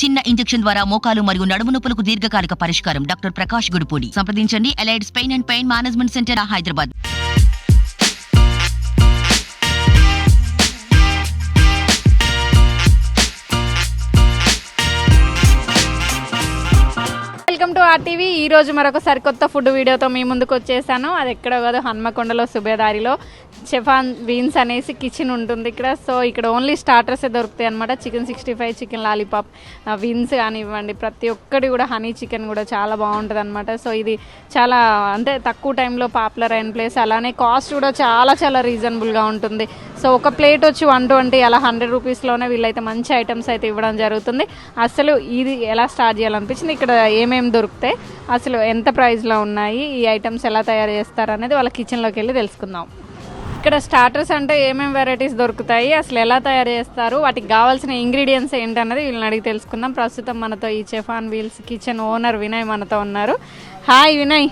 చిన్న ఇంజెక్షన్ ద్వారా మోకాలు మరియు నడుము నొప్పులకు దీర్ఘకాలిక పరిష్కారం. డాక్టర్ ప్రకాష్ గుడిపూడి. సంప్రదించండి. Allieds pain and pain management centre, Hyderabad. Welcome to RTV. ఈ రోజు మరొక సరికొత్త ఫుడ్ వీడియోతో మీ ముందుకు వచ్చేసాను. అది ఎక్కడో కాదు, హన్మకొండలో సుబేదారిలో చెఫాన్ వీన్స్ అనేసి కిచెన్ ఉంటుంది ఇక్కడ. సో ఇక్కడ ఓన్లీ స్టార్టర్సే దొరుకుతాయి అనమాట. చికెన్ 65, చికెన్ లాలీపాప్, వీన్స్ కానివ్వండి, ప్రతి ఒక్కటి కూడా హనీ చికెన్ కూడా చాలా బాగుంటుంది అనమాట. సో ఇది చాలా అంటే తక్కువ టైంలో పాపులర్ అయిన ప్లేస్. అలానే కాస్ట్ కూడా చాలా చాలా రీజనబుల్గా ఉంటుంది. సో ఒక ప్లేట్ వచ్చి 120, అలా 100 రూపీస్లోనే వీళ్ళైతే మంచి ఐటమ్స్ అయితే ఇవ్వడం జరుగుతుంది. అసలు ఇది ఎలా స్టార్ట్ చేయాలనిపించింది, ఇక్కడ ఏమేమి దొరుకుతాయి, అసలు ఎంత ప్రైస్లో ఉన్నాయి, ఈ ఐటమ్స్ ఎలా తయారు చేస్తారు అనేది వాళ్ళ కిచెన్లోకి వెళ్ళి తెలుసుకుందాం. ఇక్కడ స్టార్టర్స్ అంటే ఏమేమి వెరైటీస్ దొరుకుతాయి, అసలు ఎలా తయారు చేస్తారు, వాటికి కావాల్సిన ఇంగ్రీడియంట్స్ ఏంటన్నది వీళ్ళని అడిగి తెలుసుకుందాం. ప్రస్తుతం మనతో ఈ చెఫాన్ వీల్స్ కిచెన్ ఓనర్ వినయ్ మనతో ఉన్నారు. హాయ్ వినయ్.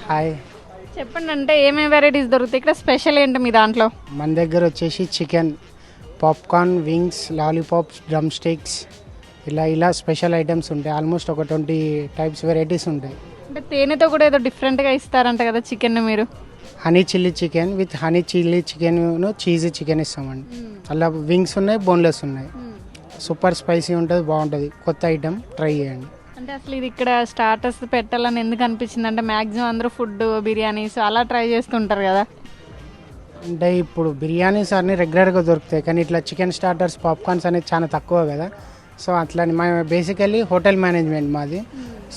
హాయ్. చెప్పండి, అంటే ఏమేమి వెరైటీస్ దొరుకుతాయి ఇక్కడ, స్పెషల్ ఏంటి మీ దాంట్లో? మన దగ్గర వచ్చేసి chicken, popcorn, wings, lollipops, drum sticks, ఇలా స్పెషల్ ఐటమ్స్ ఉంటాయి. ఆల్మోస్ట్ ఒక 20 టైప్స్ వెరైటీస్ ఉంటాయి. అంటే తేనెతో కూడా ఏదో డిఫరెంట్గా ఇస్తారంట కదా చికెన్ మీరు? Honey chilli chicken with honey chilli chicken, cheesy chicken ఇస్తామండి. అలా వింగ్స్ ఉన్నాయి, బోన్లెస్ ఉన్నాయి. సూపర్ స్పైసీ ఉంటుంది, బాగుంటుంది. కొత్త ఐటమ్ ట్రై చేయండి. అంటే అసలు ఇది ఇక్కడ స్టార్టర్స్ పెట్టాలని ఎందుకు అనిపించింది అంటే, మ్యాక్సిమం అందరూ ఫుడ్ బిర్యానీస్ అలా ట్రై చేస్తుంటారు కదా. అంటే ఇప్పుడు బిర్యానీస్ అన్నీ రెగ్యులర్గా దొరుకుతాయి, కానీ ఇట్లా చికెన్ స్టార్టర్స్, పాప్కార్న్స్ అనేది చాలా తక్కువ కదా. సో అట్లా మా బేసికలీ హోటల్ మేనేజ్మెంట్ మాది.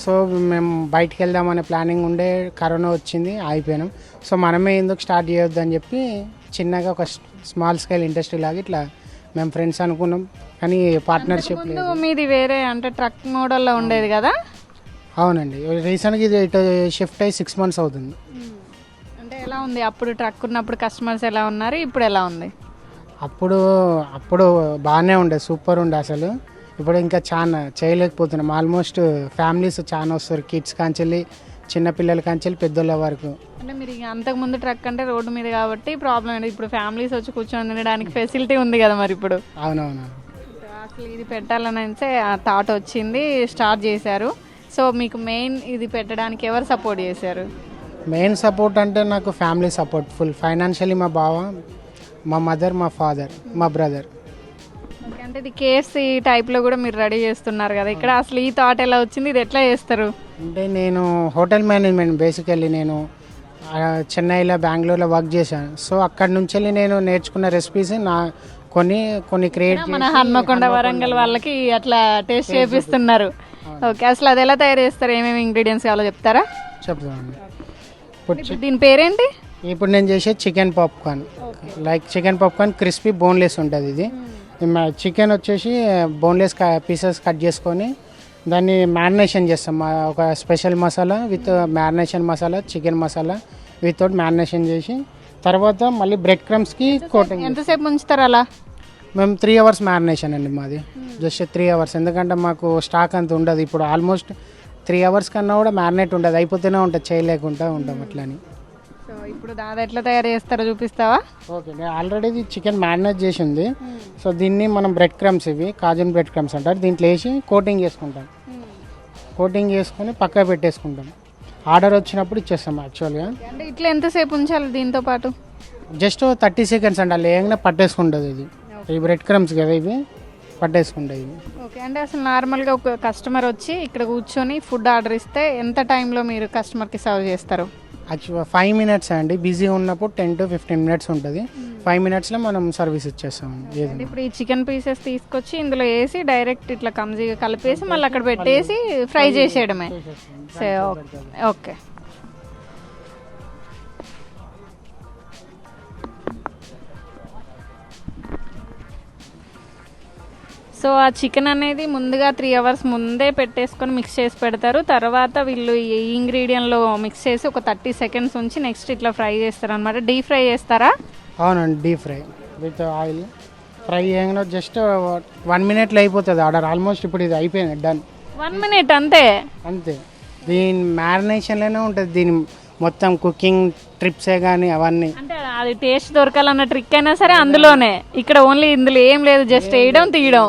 సో మేము బయటికి వెళ్దామనే ప్లానింగ్ ఉండే, కరోనా వచ్చింది, ఆగిపోయినాం. సో మనమే ఎందుకు స్టార్ట్ చేయొద్దు అని చెప్పి చిన్నగా ఒక స్మాల్ స్కేల్ ఇండస్ట్రీ లాగా ఇట్లా మేము ఫ్రెండ్స్ అనుకున్నాం, కానీ పార్ట్నర్షిప్ లేదు. మీది వేరే అంటే ట్రక్ మోడల్లో ఉండేది కదా? అవునండి, రీసెంట్గా ఇది ఇటు షిఫ్ట్ అయ్యి 6 months అవుతుంది. అంటే ఎలా ఉంది అప్పుడు ట్రక్ ఉన్నప్పుడు, కస్టమర్స్ ఎలా ఉన్నారు, ఇప్పుడు ఎలా ఉంది? అప్పుడు బాగానే ఉండే, సూపర్ ఉండే అసలు. ఇప్పుడు ఇంకా చాలా చేయలేకపోతున్నాం. ఆల్మోస్ట్ ఫ్యామిలీస్ చాలా వస్తారు, కిడ్స్ కాంచెల్లి, చిన్నపిల్లల కాంచెల్లి పెద్దోళ్ళ వరకు. అంటే మీరు అంతకుముందు ట్రక్ అంటే రోడ్డు మీద కాబట్టి ప్రాబ్లం ఏంటి, ఇప్పుడు ఫ్యామిలీస్ వచ్చి కూర్చొని తినడానికి ఫెసిలిటీ ఉంది కదా మరి ఇప్పుడు? అవునవును. అసలు ఇది పెట్టాలని అయితే ఆ థాట్ వచ్చింది, స్టార్ట్ చేశారు. సో మీకు మెయిన్ ఇది పెట్టడానికి ఎవరు సపోర్ట్ చేశారు? మెయిన్ సపోర్ట్ అంటే నాకు ఫ్యామిలీ సపోర్ట్ ఫుల్. ఫైనాన్షియలీ మా బావ, మా మదర్, మా ఫాదర్, మా బ్రదర్. అంటే ఇది కేఎఫ్సి టైప్లో కూడా మీరు రెడీ చేస్తున్నారు కదా ఇక్కడ, అసలు ఈ థాట్ ఎలా వచ్చింది, ఇది ఎట్లా చేస్తారు? అంటే నేను హోటల్ మేనేజ్మెంట్ బేసికల్లీ నేను చెన్నైలో, బెంగళూరులో వర్క్ చేశాను. సో అక్కడి నుంచి నేను నేర్చుకున్న రెసిపీస్ కొన్ని క్రియేట్ మన హన్మకొండ, వరంగల్ వాళ్ళకి అట్లా టేస్ట్ చేపిస్తున్నారు. ఓకే, అసలు అది ఎలా తయారు చేస్తారు, ఏమేమి ఇంగ్రీడియంట్స్ కావాలో చెప్తారా? చెప్తాను. దీని పేరేంటి? ఇప్పుడు నేను చేసే chicken popcorn, like chicken popcorn crispy boneless ఉంటుంది. ఇది చికెన్ వచ్చేసి బోన్లెస్ పీసెస్ కట్ చేసుకొని దాన్ని మ్యారినేషన్ చేస్తాం. ఒక special masala with marination masala, chicken masala without marination చేసి తర్వాత మళ్ళీ బ్రెడ్ క్రమ్స్కి కోటింగ్. ఎంతసేపు ఉంచుతారు అలా? మేము 3 hours మ్యారినేషన్ అండి మాది, జస్ట్ 3 hours. ఎందుకంటే మాకు స్టాక్ అంత ఉండదు. ఇప్పుడు ఆల్మోస్ట్ 3 hours కన్నా కూడా మ్యారినేట్ ఉండదు, అయిపోతూనే ఉంటుంది, చేయలేకుండా ఉంటాం అట్లని. సో ఇప్పుడు దాదా ఎట్లా తయారు చేస్తారో చూపిస్తావా? ఓకే, నేను ఆల్రెడీ చికెన్ మ్యారినేట్ చేసి ఉంది. సో దీన్ని మనం బ్రెడ్ క్రమ్స్, ఇవి కాజన్ బ్రెడ్ క్రమ్స్ అంటారు, దీంట్లో వేసి కోటింగ్ చేసుకుంటాం. కోటింగ్ చేసుకొని పక్కన పెట్టేసుకుంటాం. ఆర్డర్ వచ్చినప్పుడు ఇచ్చేస్తాం. యాక్చువల్గా అంటే ఇట్లా ఎంతసేపు ఉంచాలి దీంతో పాటు? జస్ట్ 30 seconds అండి, అలా ఏమైనా పట్టేసుకుంటుంది. ఇది ఈ బ్రెడ్ క్రమ్స్ కదా, ఇవి పట్టేసుకుంటాయి ఇవి. ఓకే, అంటే అసలు నార్మల్గా ఒక కస్టమర్ వచ్చి ఇక్కడ కూర్చొని ఫుడ్ ఆర్డర్ ఇస్తే ఎంత టైంలో మీరు కస్టమర్కి సర్వ్ చేస్తారు? యాక్చువల్గా 5 minutes అండి, బిజీ ఉన్నప్పుడు 10 to 15 minutes ఉంటుంది. 5 minutesలో మనం సర్వీస్ ఇచ్చేస్తాం. ఇప్పుడు ఈ చికెన్ పీసెస్ తీసుకొచ్చి ఇందులో వేసి డైరెక్ట్ ఇట్లా కమ్జీగా కలిపేసి మళ్ళీ అక్కడ పెట్టేసి ఫ్రై చేసేయడమే. ఓకే. సో ఆ చికెన్ అనేది ముందుగా 3 hours ముందే పెట్టేసుకొని మిక్స్ చేసి పెడతారు. తర్వాత వీళ్ళు ఈ ఇంగ్రీడియంట్లో మిక్స్ చేసి ఒక 30 seconds ఉంచి నెక్స్ట్ ఇట్లా ఫ్రై చేస్తారు అనమాట. డీప్ ఫ్రై చేస్తారా? అవునండి, deep fry with oil. Fry చేయగానే జస్ట్ 1 minute అయిపోతుంది ఆర్డర్. ఆల్మోస్ట్ ఇప్పుడు ఇది అయిపోయింది, డన్. 1 minute అంతే? అంతే. దీని మ్యారినేషన్లోనే ఉంటుంది, దీని మొత్తం కుకింగ్ ట్రిప్సే కానీ అవన్నీ. అంటే అది టేస్ట్ దొరకాలన్న ట్రిక్ అయినా సరే అందులోనే. ఇక్కడ ఓన్లీ ఇందులో ఏం లేదు, జస్ట్ వేయడం తీయడం.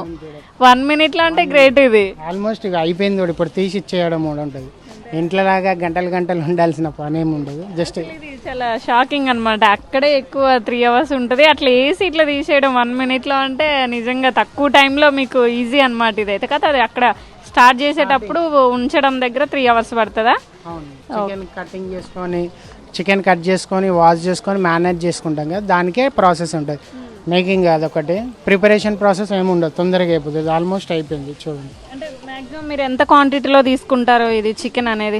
1 minute అంటే గ్రేట్ ఇది. ఆల్మోస్ట్ ఇక అయిపోయింది కూడా, ఇప్పుడు తీసి ఇచ్చేయడం కూడా ఉంటుంది. ఇంట్లో లాగా గంటలు గంటలు ఉండాల్సిన పని ఏమి ఉండదు. జస్ట్ ఇది చాలా షాకింగ్ అనమాట. అక్కడే ఎక్కువ 3 hours ఉంటుంది, అట్లా వేసి ఇట్లా తీసేయడం 1 minute అంటే నిజంగా తక్కువ టైంలో మీకు ఈజీ అనమాట. ఇదైతే కదా అది అక్కడ స్టార్ట్ చేసేటప్పుడు ఉంచడం దగ్గర 3 hours పడుతుందా? అవును, చికెన్ కటింగ్ చేసుకొని, చికెన్ కట్ చేసుకొని, వాష్ చేసుకొని, మ్యారినేట్ చేసుకుంటాం కదా, దానికే ప్రాసెస్ ఉంటుంది. మేకింగ్ అదొకటి, ప్రిపరేషన్ ప్రాసెస్ ఏమి ఉండదు, తొందరగా అయిపోతుంది. ఆల్మోస్ట్ అయిపోయింది చూడండి. అంటే మ్యాక్సిమం మీరు ఎంత క్వాంటిటీలో తీసుకుంటారు ఇది చికెన్ అనేది?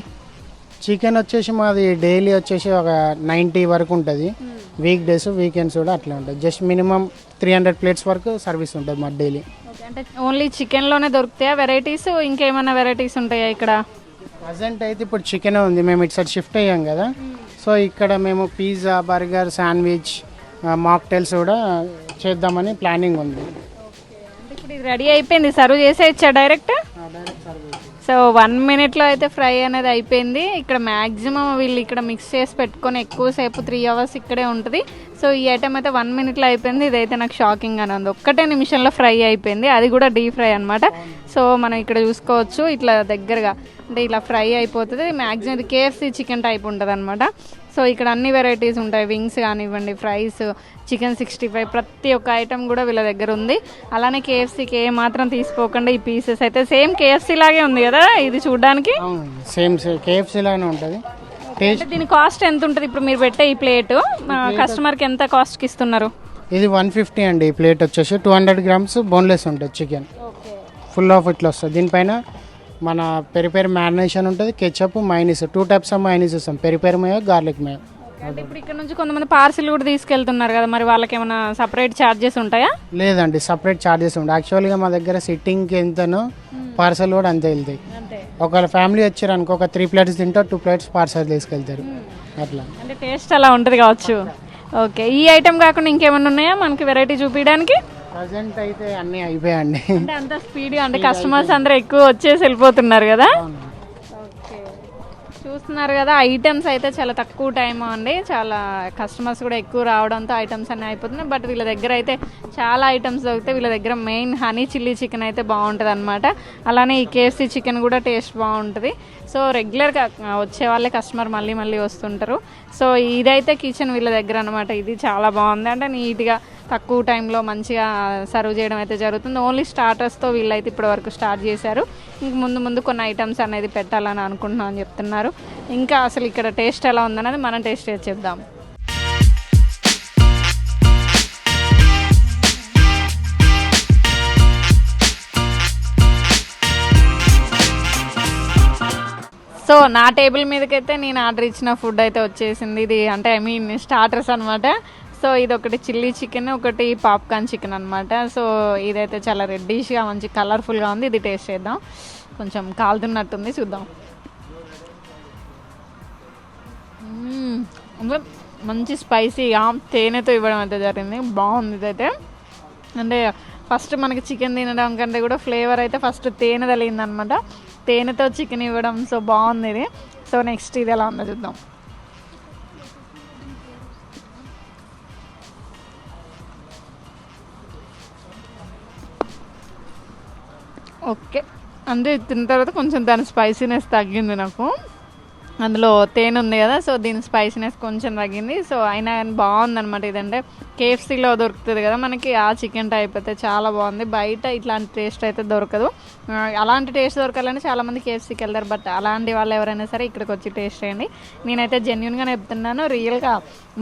చికెన్ వచ్చేసి మాది డైలీ వచ్చేసి ఒక 90 వరకు ఉంటుంది. వీక్ డేస్ వీకెండ్స్ కూడా అట్లా ఉంటుంది. జస్ట్ మినిమం 300 plates వరకు సర్వీస్ ఉంటుంది మా డైలీ. అంటే ఓన్లీ చికెన్లోనే దొరుకుతాయా వెరైటీస్, ఇంకేమైనా వెరైటీస్ ఉంటాయా ఇక్కడ? ప్రజెంట్ అయితే ఇప్పుడు చికెన్ ఉంది, మేము ఇటు సైడ్ షిఫ్ట్ అయ్యాం కదా. సో ఇక్కడ మేము పిజ్జా, బర్గర్, శాండ్విచ్, మాక్టైల్స్ కూడా చేద్దామని ప్లానింగ్ ఉంది. అంటే ఇప్పుడు ఇది రెడీ అయిపోయింది, సర్వ్ చేసే ఇచ్చా డైరెక్ట్. సో 1 minute అయితే ఫ్రై అనేది అయిపోయింది. ఇక్కడ మ్యాక్సిమం వీళ్ళు ఇక్కడ మిక్స్ చేసి పెట్టుకొని ఎక్కువసేపు 3 hours ఇక్కడే ఉంటుంది. సో ఈ ఐటమ్ అయితే 1 minute అయిపోయింది. ఇదైతే నాకు షాకింగ్ అని ఉంది. ఒక్కటే నిమిషంలో ఫ్రై అయిపోయింది, అది కూడా డీప్ ఫ్రై అనమాట. సో మనం ఇక్కడ చూసుకోవచ్చు ఇట్లా దగ్గరగా అంటే ఇలా ఫ్రై అయిపోతుంది. మ్యాక్సిమం ఇది KFC చికెన్ టైప్ ఉంటుంది అనమాట. సో ఇక్కడ అన్ని వెరైటీస్ ఉంటాయి, వింగ్స్ కానివ్వండి, ఫ్రైస్, చికెన్ 65, ప్రతి ఒక్క ఐటమ్ కూడా వీళ్ళ దగ్గర ఉంది. అలానే KFCకి ఏ మాత్రం తీసుకోకుండా ఈ పీసెస్ అయితే సేమ్ KFC లాగే ఉంది కదా ఇది చూడడానికి. సేమ్ KFC లానే ఉంటుంది. అంటే దీని కాస్ట్ ఎంత ఉంటుంది ఇప్పుడు మీరు పెట్టే ఈ ప్లేట్ కస్టమర్కి ఎంత కాస్ట్కి ఇస్తున్నారు? ఇది 150 అండి. ఈ ప్లేట్ వచ్చేసి 200 grams బోన్లెస్ ఉంటుంది చికెన్, ఫుల్ ఆఫ్ ఇట్లా వస్తుంది. దీనిపైన మన పెరి మ్యారినేషన్ ఉంటుంది, ketchup, mayonnaise, 2 types of mayonnaise ఇస్తాం, పెరి మేయో, గార్లిక్ మేయో. అంటే ఇప్పుడు ఇక్కడ నుంచి కొంతమంది పార్సిల్ కూడా తీసుకెళ్తున్నారు కదా, మరి వాళ్ళకి ఏమైనా సపరేట్ ఛార్జెస్ ఉంటాయా? లేదండి, సపరేట్ ఛార్జెస్ ఉంటాయి. యాక్చువల్గా మా దగ్గర సిట్టింగ్కి ఎంతనో పార్సల్ కూడా అంతే వెళ్తాయి. ఒకవేళ ఫ్యామిలీ వచ్చారు అనుకో, ఒక 3 plates తింటారు, 2 plates పార్సల్ తీసుకెళ్తారు అట్లా. అంటే టేస్ట్ అలా ఉంటుంది కావచ్చు. ఓకే, ఈ ఐటమ్ కాకుండా ఇంకేమైనా ఉన్నాయా మనకి వెరైటీ చూపించడానికి? ప్రజెంట్ అయితే అన్నీ అయిపోయాయండి. అంటే అంత స్పీడ్ అంటే కస్టమర్స్ అందరూ ఎక్కువ వచ్చేసి వెళ్ళిపోతున్నారు కదా. ఓకే, చూస్తున్నారు కదా ఐటమ్స్ అయితే చాలా తక్కువ టైం అండి, చాలా కస్టమర్స్ కూడా ఎక్కువ రావడంతో ఐటమ్స్ అన్నీ అయిపోతున్నాయి. బట్ వీళ్ళ దగ్గర అయితే చాలా ఐటమ్స్ దొరుకుతాయి. వీళ్ళ దగ్గర మెయిన్ హనీ చిల్లీ చికెన్ అయితే బాగుంటుంది అనమాట. అలానే ఈ KFC చికెన్ కూడా టేస్ట్ బాగుంటుంది. సో రెగ్యులర్గా వచ్చే వాళ్ళే కస్టమర్ మళ్ళీ మళ్ళీ వస్తుంటారు. సో ఇదైతే కిచెన్ వీళ్ళ దగ్గర అనమాట. ఇది చాలా బాగుంది, అంటే నీట్గా తక్కువ టైంలో మంచిగా సర్వ్ చేయడం అయితే జరుగుతుంది. ఓన్లీ స్టార్టర్స్తో వీళ్ళైతే ఇప్పటి వరకు స్టార్ట్ చేశారు. ఇంక ముందు కొన్ని ఐటమ్స్ అనేది పెట్టాలని అనుకుంటున్నాం అని చెప్తున్నారు. ఇంకా అసలు ఇక్కడ టేస్ట్ ఎలా ఉందన్నది మనం టేస్ట్ చేసి చెప్దాం. సో నా టేబుల్ మీదకైతే నేను ఆర్డర్ ఇచ్చిన ఫుడ్ అయితే వచ్చేసింది. ఇది అంటే స్టార్టర్స్ అనమాట. సో ఇది ఒకటి చిల్లీ చికెన్, ఒకటి పాప్కార్న్ చికెన్ అనమాట. సో ఇదైతే చాలా రెడ్డిష్గా మంచి కలర్ఫుల్గా ఉంది. ఇది టేస్ట్ చేద్దాం, కొంచెం కాలుతున్నట్టుంది, చూద్దాం. మంచి స్పైసీగా తేనెతో ఇవ్వడం అయితే జరిగింది, బాగుంది ఇదైతే. అంటే ఫస్ట్ మనకి చికెన్ తినడం కంటే కూడా ఫ్లేవర్ అయితే ఫస్ట్ తేనె తగిలింది అనమాట, తేనెతో చికెన్ ఇవ్వడం. సో బాగుంది ఇది. సో నెక్స్ట్ ఇది ఎలా ఉందో చూద్దాం. ఓకే, అంటే తిన్న తర్వాత కొంచెం దాని స్పైసీనెస్ తగ్గింది నాకు. అందులో తేనె ఉంది కదా, సో దీని స్పైసీనెస్ కొంచెం తగ్గింది. సో అయినా కానీ బాగుందన్నమాట. ఇదంటే KFCలో దొరుకుతుంది కదా మనకి, ఆ చికెన్ టైప్ అయితే చాలా బాగుంది. బయట ఇట్లాంటి టేస్ట్ అయితే దొరకదు. అలాంటి టేస్ట్ దొరకాలని చాలామంది KFCకి వెళ్తారు. బట్ అలాంటి వాళ్ళు ఎవరైనా సరే ఇక్కడికి వచ్చి టేస్ట్ చేయండి. నేనైతే జెన్యున్గానే చెప్తున్నాను, రియల్గా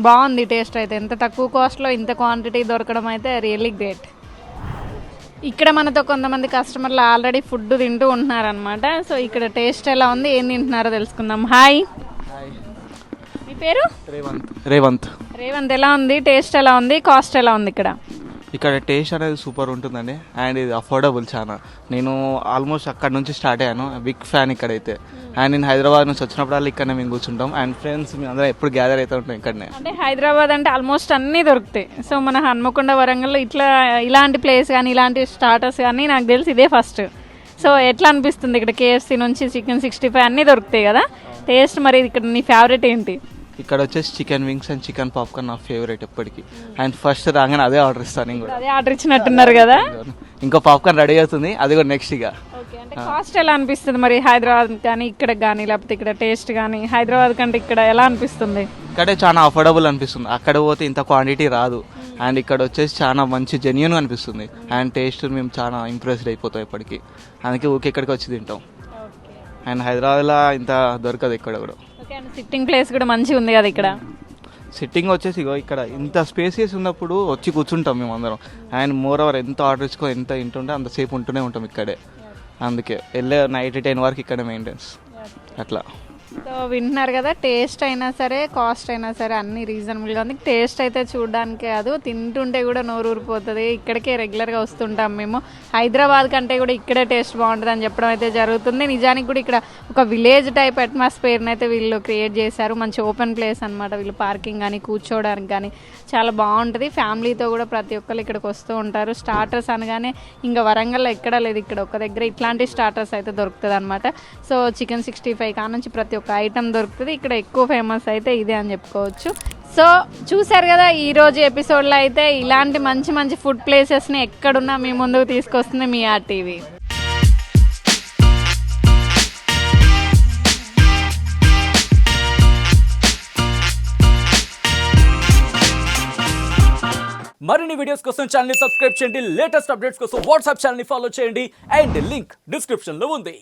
బాగుంది టేస్ట్ అయితే. ఎంత తక్కువ కాస్ట్లో ఇంత క్వాంటిటీ దొరకడం అయితే రియల్లీ గ్రేట్. ఇక్కడ మనతో కొంతమంది కస్టమర్లు ఆల్రెడీ ఫుడ్ తింటూ ఉంటున్నారనమాట. సో ఇక్కడ టేస్ట్ ఎలా ఉంది, ఏం తింటున్నారో తెలుసుకుందాం. హాయ్, మీ పేరు? రేవంత్. ఎలా ఉంది టేస్ట్, ఎలా ఉంది కాస్ట్, ఎలా ఉంది ఇక్కడ? ఇక్కడ టేస్ట్ అనేది సూపర్ ఉంటుందండి, అండ్ ఇది అఫోర్డబుల్ చాలా. నేను ఆల్మోస్ట్ అక్కడ నుంచి స్టార్ట్ అయ్యాను, బిగ్ ఫ్యాన్ ఇక్కడైతే. అండ్ నేను హైదరాబాద్ నుంచి వచ్చినప్పుడు ఇక్కడనే మేము కూర్చుంటాం, అండ్ ఫ్రెండ్స్ మేము అందరం ఎప్పుడు గ్యాదర్ అవుతూ ఉంటాం ఇక్కడనే. అంటే హైదరాబాద్ అంటే ఆల్మోస్ట్ అన్నీ దొరుకుతాయి. సో మన హన్మకొండ, వరంగల్లో ఇలాంటి ప్లేస్ కానీ ఇలాంటి స్టార్టర్స్ కానీ నాకు తెలిసి ఇదే ఫస్ట్. సో ఎట్లా అనిపిస్తుంది ఇక్కడ KFC నుంచి చికెన్ 65 అన్నీ దొరుకుతాయి కదా, టేస్ట్ మరి ఇక్కడ నీ ఫేవరెట్ ఏంటి? ఇక్కడ వచ్చేసి chicken wings and chicken popcorn నా ఫేవరెట్ ఎప్పటికీ. అండ్ ఫస్ట్ రాగానే అదే ఆర్డర్ ఇస్తాను నేను కూడా. అదే ఆర్డర్ ఇచ్చినట్టున్నారు కదా. ఇంకో పాప్కార్న్ రెడీ అవుతుంది, అది కూడా నెక్స్ట్ ఇక. అంటే కాస్ట్ ఎలా అనిపిస్తుంది మరి హైదరాబాద్ కానీ ఇక్కడ కానీ, లేకపోతే ఇక్కడ టేస్ట్ కానీ హైదరాబాద్ కంటే ఇక్కడ ఎలా అనిపిస్తుంది? ఇక్కడే చాలా అఫోర్డబుల్ అనిపిస్తుంది, అక్కడ పోతే ఇంత క్వాంటిటీ రాదు. అండ్ ఇక్కడ వచ్చేసి చాలా మంచి జెన్యూన్ అనిపిస్తుంది. అండ్ టేస్ట్ మేము చాలా ఇంప్రెస్డ్ అయిపోతాం ఎప్పటికీ, అందుకే ఊకే ఇక్కడికి వచ్చి తింటాం. అండ్ హైదరాబాద్లో ఇంత దొరకదు ఇక్కడ కూడా. సిట్టింగ్ ప్లేస్ కూడా మంచిగా ఉంది కదా ఇక్కడ. సిట్టింగ్ వచ్చేసి ఇగో ఇక్కడ ఇంత స్పేసియస్ ఉన్నప్పుడు వచ్చి కూర్చుంటాం మేము అందరం. అండ్ మోర్ ఓవర్ ఎంత ఆర్డర్ ఇచ్చుకో ఎంత ఇంటుంటే అంతసేపు ఉంటూనే ఉంటాం ఇక్కడే. అందుకే వెళ్ళే నైట్ 10 వరకు ఇక్కడ మెయింటెన్స్ అట్లా. సో వింటున్నారు కదా, టేస్ట్ అయినా సరే కాస్ట్ అయినా సరే అన్ని రీజనబుల్గా ఉంది. టేస్ట్ అయితే చూడడానికే కాదు, తింటుంటే కూడా నోరు ఊరిపోతుంది. ఇక్కడికే రెగ్యులర్గా వస్తుంటాం మేము. హైదరాబాద్ కంటే కూడా ఇక్కడే టేస్ట్ బాగుంటుంది అని చెప్పడం అయితే జరుగుతుంది. నిజానికి కూడా ఇక్కడ ఒక విలేజ్ టైప్ అట్మాస్ఫియర్ని అయితే వీళ్ళు క్రియేట్ చేశారు. మంచి ఓపెన్ ప్లేస్ అనమాట. వీళ్ళు పార్కింగ్ కానీ కూర్చోవడానికి కానీ చాలా బాగుంటుంది. ఫ్యామిలీతో కూడా ప్రతి ఒక్కరు ఇక్కడికి వస్తూ ఉంటారు. స్టార్టర్స్ అనగానే ఇంకా వరంగల్లో ఎక్కడా లేదు, ఇక్కడ ఒక దగ్గర ఇట్లాంటి స్టార్టర్స్ అయితే దొరుకుతుంది అనమాట. సో చికెన్ 65 కానుంచి ప్రతి ఒక్క ఐటమ్ దొరుకుతుంది. ఇక్కడ ఎక్కువ ఫేమస్ అయితే ఇదే అని చెప్పుకోవచ్చు. సో చూసారు కదా, ఈరోజు ఎపిసోడ్లో అయితే ఇలాంటి మంచి మంచి ఫుడ్ ప్లేసెస్ని ఎక్కడున్నా మీ ముందుకు తీసుకొస్తుంది మీ RTV. మరిన్ని వీడియోస్ కోసం ఛానల్ ని సబ్స్క్రైబ్ చేయండి. లేటెస్ట్ అప్డేట్స్ కోసం వాట్సాప్ ఛానల్ ని ఫాలో చేయండి. అండ్ లింక్ డిస్క్రిప్షన్ లో ఉంది.